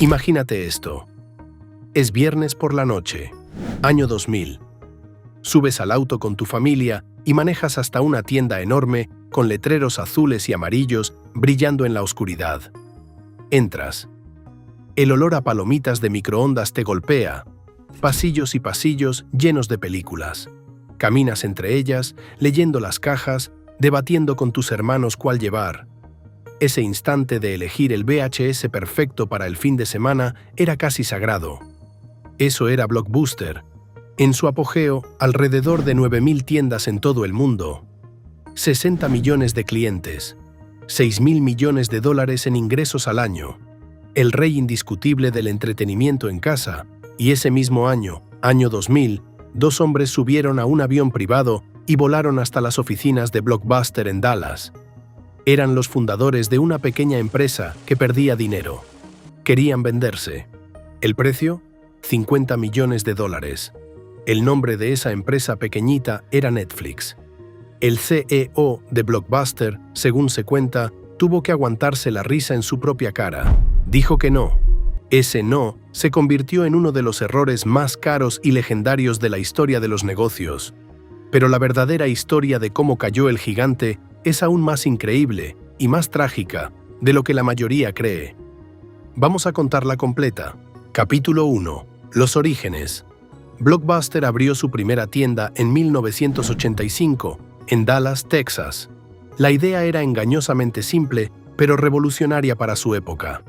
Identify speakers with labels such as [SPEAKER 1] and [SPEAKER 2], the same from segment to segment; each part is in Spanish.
[SPEAKER 1] Imagínate esto. Es viernes por la noche, año 2000. Subes al auto con tu familia y manejas hasta una tienda enorme con letreros azules y amarillos brillando en la oscuridad. Entras. El olor a palomitas de microondas te golpea. Pasillos y pasillos llenos de películas. Caminas entre ellas, leyendo las cajas, debatiendo con tus hermanos cuál llevar. Ese instante de elegir el VHS perfecto para el fin de semana era casi sagrado. Eso era Blockbuster. En su apogeo, alrededor de 9.000 tiendas en todo el mundo. 60 millones de clientes. 6.000 millones de dólares en ingresos al año. El rey indiscutible del entretenimiento en casa. Y ese mismo año, año 2000, dos hombres subieron a un avión privado y volaron hasta las oficinas de Blockbuster en Dallas. Eran los fundadores de una pequeña empresa que perdía dinero. Querían venderse. ¿El precio? 50 millones de dólares. El nombre de esa empresa pequeñita era Netflix. El CEO de Blockbuster, según se cuenta, tuvo que aguantarse la risa en su propia cara. Dijo que no. Ese no se convirtió en uno de los errores más caros y legendarios de la historia de los negocios. Pero la verdadera historia de cómo cayó el gigante es aún más increíble y más trágica de lo que la mayoría cree. Vamos a contarla completa. Capítulo 1. Los orígenes. Blockbuster abrió su primera tienda en 1985, en Dallas, Texas. La idea era engañosamente simple, pero revolucionaria para su época.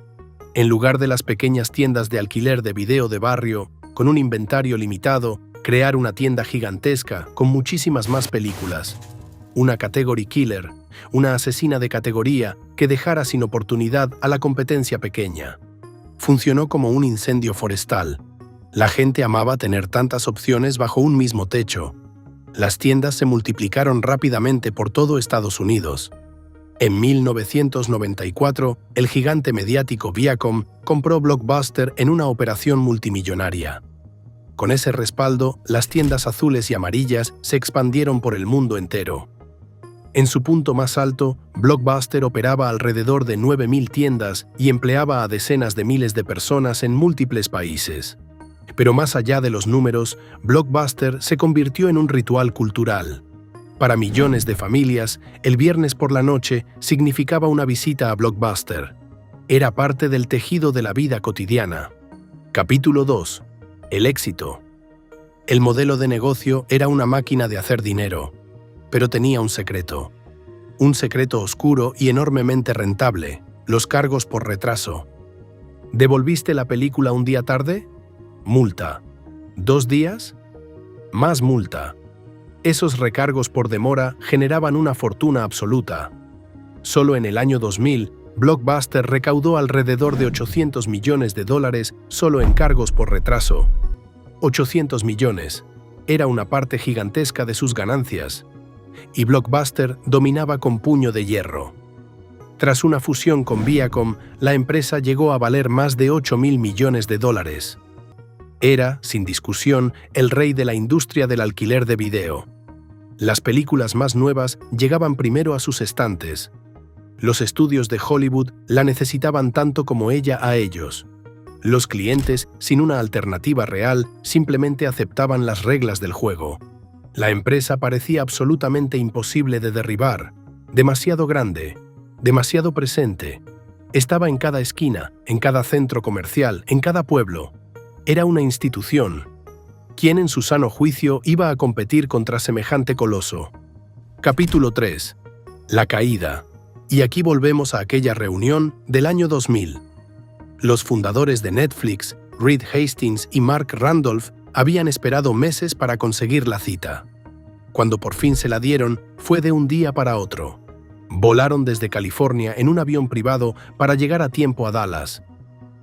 [SPEAKER 1] En lugar de las pequeñas tiendas de alquiler de video de barrio, con un inventario limitado, crear una tienda gigantesca con muchísimas más películas. Una category killer, una asesina de categoría que dejara sin oportunidad a la competencia pequeña. Funcionó como un incendio forestal. La gente amaba tener tantas opciones bajo un mismo techo. Las tiendas se multiplicaron rápidamente por todo Estados Unidos. En 1994, el gigante mediático Viacom compró Blockbuster en una operación multimillonaria. Con ese respaldo, las tiendas azules y amarillas se expandieron por el mundo entero. En su punto más alto, Blockbuster operaba alrededor de 9.000 tiendas y empleaba a decenas de miles de personas en múltiples países. Pero más allá de los números, Blockbuster se convirtió en un ritual cultural. Para millones de familias, el viernes por la noche significaba una visita a Blockbuster. Era parte del tejido de la vida cotidiana. Capítulo 2. El éxito. El modelo de negocio era una máquina de hacer dinero, pero tenía un secreto. Un secreto oscuro y enormemente rentable: los cargos por retraso. ¿Devolviste la película un día tarde? Multa. ¿2 días? Más multa. Esos recargos por demora generaban una fortuna absoluta. Solo en el año 2000, Blockbuster recaudó alrededor de 800 millones de dólares solo en cargos por retraso. 800 millones. Era una parte gigantesca de sus ganancias. Y Blockbuster dominaba con puño de hierro. Tras una fusión con Viacom, la empresa llegó a valer más de 8.000 millones de dólares. Era, sin discusión, el rey de la industria del alquiler de video. Las películas más nuevas llegaban primero a sus estantes. Los estudios de Hollywood la necesitaban tanto como ella a ellos. Los clientes, sin una alternativa real, simplemente aceptaban las reglas del juego. La empresa parecía absolutamente imposible de derribar. Demasiado grande, demasiado presente. Estaba en cada esquina, en cada centro comercial, en cada pueblo. Era una institución. ¿Quién en su sano juicio iba a competir contra semejante coloso? Capítulo 3. La caída. Y aquí volvemos a aquella reunión del año 2000. Los fundadores de Netflix, Reed Hastings y Mark Randolph, habían esperado meses para conseguir la cita. Cuando por fin se la dieron, fue de un día para otro. Volaron desde California en un avión privado para llegar a tiempo a Dallas.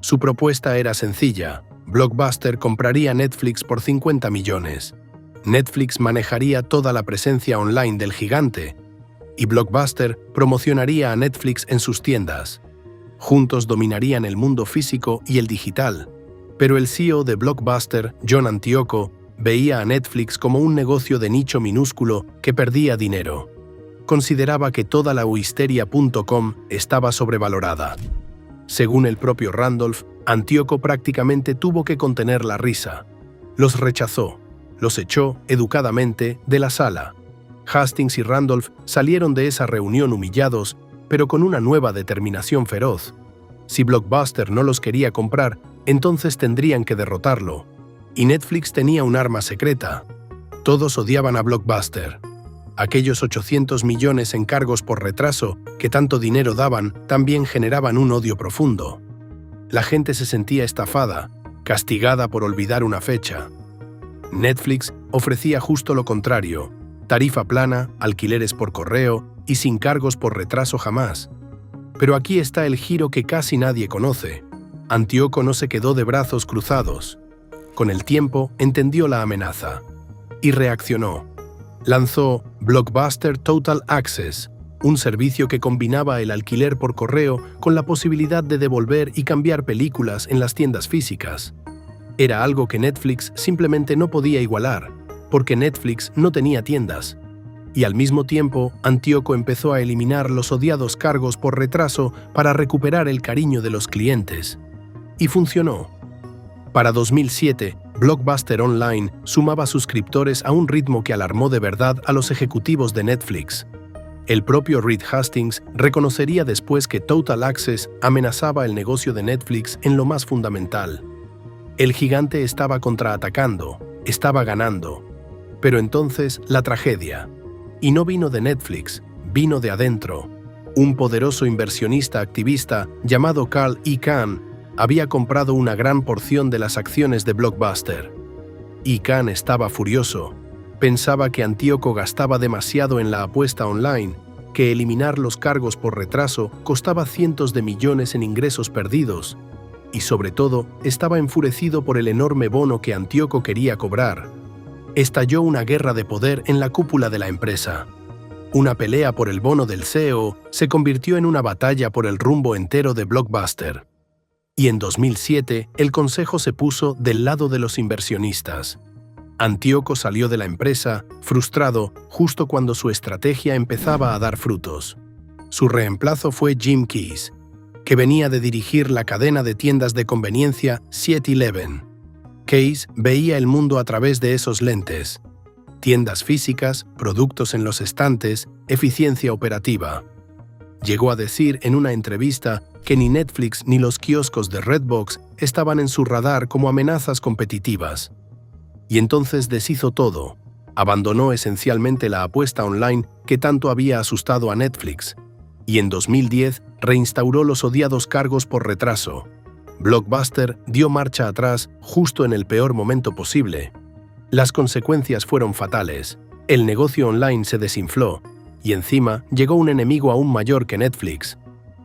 [SPEAKER 1] Su propuesta era sencilla. Blockbuster compraría Netflix por 50 millones. Netflix manejaría toda la presencia online del gigante, y Blockbuster promocionaría a Netflix en sus tiendas. Juntos dominarían el mundo físico y el digital. Pero el CEO de Blockbuster, John Antioco, veía a Netflix como un negocio de nicho minúsculo que perdía dinero. Consideraba que toda la histeria.com estaba sobrevalorada. Según el propio Randolph, Antíoco prácticamente tuvo que contener la risa. Los rechazó, los echó educadamente de la sala. Hastings y Randolph salieron de esa reunión humillados, pero con una nueva determinación feroz. Si Blockbuster no los quería comprar, entonces tendrían que derrotarlo. Y Netflix tenía un arma secreta. Todos odiaban a Blockbuster. Aquellos 800 millones en cargos por retraso que tanto dinero daban también generaban un odio profundo. La gente se sentía estafada, castigada por olvidar una fecha. Netflix ofrecía justo lo contrario: tarifa plana, alquileres por correo y sin cargos por retraso jamás. Pero aquí está el giro que casi nadie conoce. Antíoco no se quedó de brazos cruzados. Con el tiempo entendió la amenaza y reaccionó. Lanzó Blockbuster Total Access, un servicio que combinaba el alquiler por correo con la posibilidad de devolver y cambiar películas en las tiendas físicas. Era algo que Netflix simplemente no podía igualar, porque Netflix no tenía tiendas. Y al mismo tiempo, Antíoco empezó a eliminar los odiados cargos por retraso para recuperar el cariño de los clientes. Y funcionó. Para 2007, Blockbuster Online sumaba suscriptores a un ritmo que alarmó de verdad a los ejecutivos de Netflix. El propio Reed Hastings reconocería después que Total Access amenazaba el negocio de Netflix en lo más fundamental. El gigante estaba contraatacando, estaba ganando. Pero entonces la tragedia. Y no vino de Netflix, vino de adentro. Un poderoso inversionista activista llamado Carl Icahn había comprado una gran porción de las acciones de Blockbuster. Icahn estaba furioso. Pensaba que Antíoco gastaba demasiado en la apuesta online, que eliminar los cargos por retraso costaba cientos de millones en ingresos perdidos, y sobre todo estaba enfurecido por el enorme bono que Antíoco quería cobrar. Estalló una guerra de poder en la cúpula de la empresa. Una pelea por el bono del CEO se convirtió en una batalla por el rumbo entero de Blockbuster. Y en 2007, el consejo se puso del lado de los inversionistas. Antíoco salió de la empresa, frustrado, justo cuando su estrategia empezaba a dar frutos. Su reemplazo fue Jim Keyes, que venía de dirigir la cadena de tiendas de conveniencia 7-Eleven. Keyes veía el mundo a través de esos lentes: tiendas físicas, productos en los estantes, eficiencia operativa. Llegó a decir en una entrevista que ni Netflix ni los kioscos de Redbox estaban en su radar como amenazas competitivas. Y entonces deshizo todo. Abandonó esencialmente la apuesta online que tanto había asustado a Netflix. Y en 2010 reinstauró los odiados cargos por retraso. Blockbuster dio marcha atrás justo en el peor momento posible. Las consecuencias fueron fatales. El negocio online se desinfló. Y encima llegó un enemigo aún mayor que Netflix: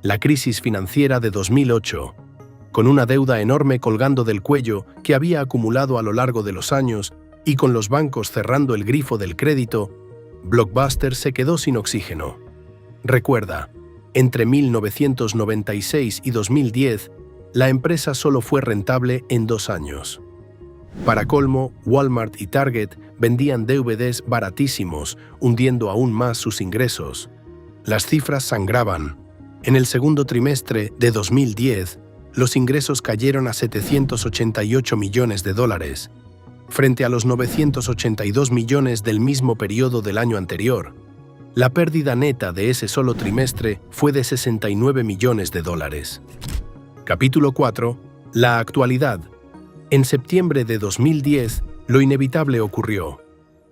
[SPEAKER 1] la crisis financiera de 2008. Con una deuda enorme colgando del cuello que había acumulado a lo largo de los años y con los bancos cerrando el grifo del crédito, Blockbuster se quedó sin oxígeno. Recuerda, entre 1996 y 2010, la empresa solo fue rentable en 2 años. Para colmo, Walmart y Target vendían DVDs baratísimos, hundiendo aún más sus ingresos. Las cifras sangraban. En el segundo trimestre de 2010, los ingresos cayeron a $788 millones, frente a los 982 millones del mismo periodo del año anterior. La pérdida neta de ese solo trimestre fue de $69 millones. Capítulo 4. La actualidad. En septiembre de 2010, lo inevitable ocurrió.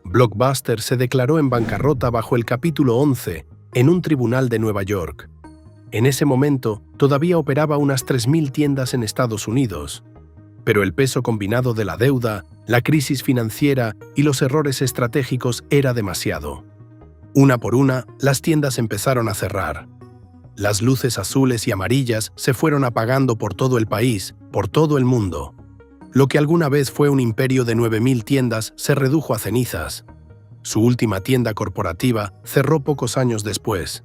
[SPEAKER 1] Blockbuster se declaró en bancarrota bajo el capítulo 11 en un tribunal de Nueva York. En ese momento, todavía operaba unas 3.000 tiendas en Estados Unidos. Pero el peso combinado de la deuda, la crisis financiera y los errores estratégicos era demasiado. Una por una, las tiendas empezaron a cerrar. Las luces azules y amarillas se fueron apagando por todo el país, por todo el mundo. Lo que alguna vez fue un imperio de 9.000 tiendas se redujo a cenizas. Su última tienda corporativa cerró pocos años después.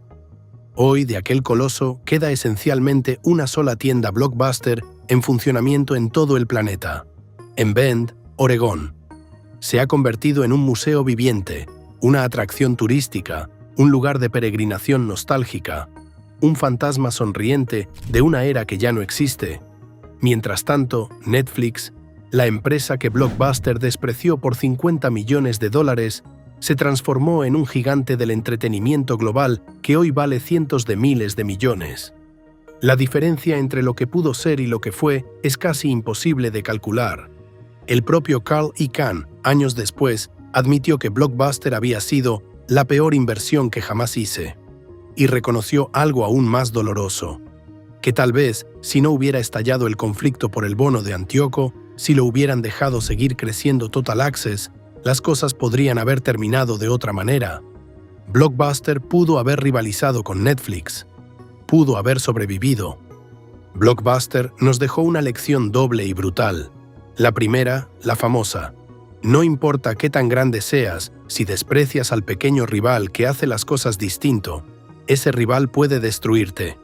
[SPEAKER 1] Hoy, de aquel coloso, queda esencialmente una sola tienda Blockbuster en funcionamiento en todo el planeta, en Bend, Oregón. Se ha convertido en un museo viviente, una atracción turística, un lugar de peregrinación nostálgica. un fantasma sonriente de una era que ya no existe. Mientras tanto, Netflix, la empresa que Blockbuster despreció por $50 millones, se transformó en un gigante del entretenimiento global que hoy vale cientos de miles de millones. La diferencia entre lo que pudo ser y lo que fue es casi imposible de calcular. El propio Carl Icahn, años después, admitió que Blockbuster había sido la peor inversión que jamás hice. Y reconoció algo aún más doloroso, que tal vez, si no hubiera estallado el conflicto por el bono de Antíoco, si lo hubieran dejado seguir creciendo Total Access, las cosas podrían haber terminado de otra manera. Blockbuster pudo haber rivalizado con Netflix. Pudo haber sobrevivido. Blockbuster nos dejó una lección doble y brutal. La primera, la famosa. No importa qué tan grande seas, si desprecias al pequeño rival que hace las cosas distinto, ese rival puede destruirte.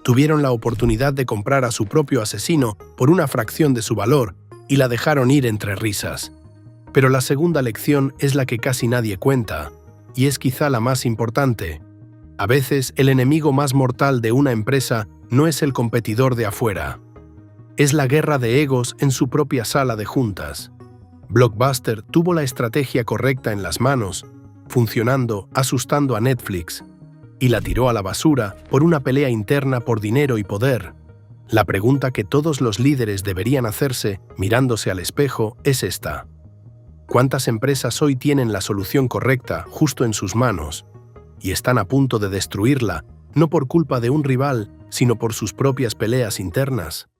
[SPEAKER 1] Tuvieron la oportunidad de comprar a su propio asesino por una fracción de su valor y la dejaron ir entre risas. Pero la segunda lección es la que casi nadie cuenta, y es quizá la más importante. A veces, el enemigo más mortal de una empresa no es el competidor de afuera. Es la guerra de egos en su propia sala de juntas. Blockbuster tuvo la estrategia correcta en las manos, funcionando, asustando a Netflix, y la tiró a la basura por una pelea interna por dinero y poder. La pregunta que todos los líderes deberían hacerse, mirándose al espejo, es esta. ¿Cuántas empresas hoy tienen la solución correcta justo en sus manos y están a punto de destruirla, no por culpa de un rival, sino por sus propias peleas internas?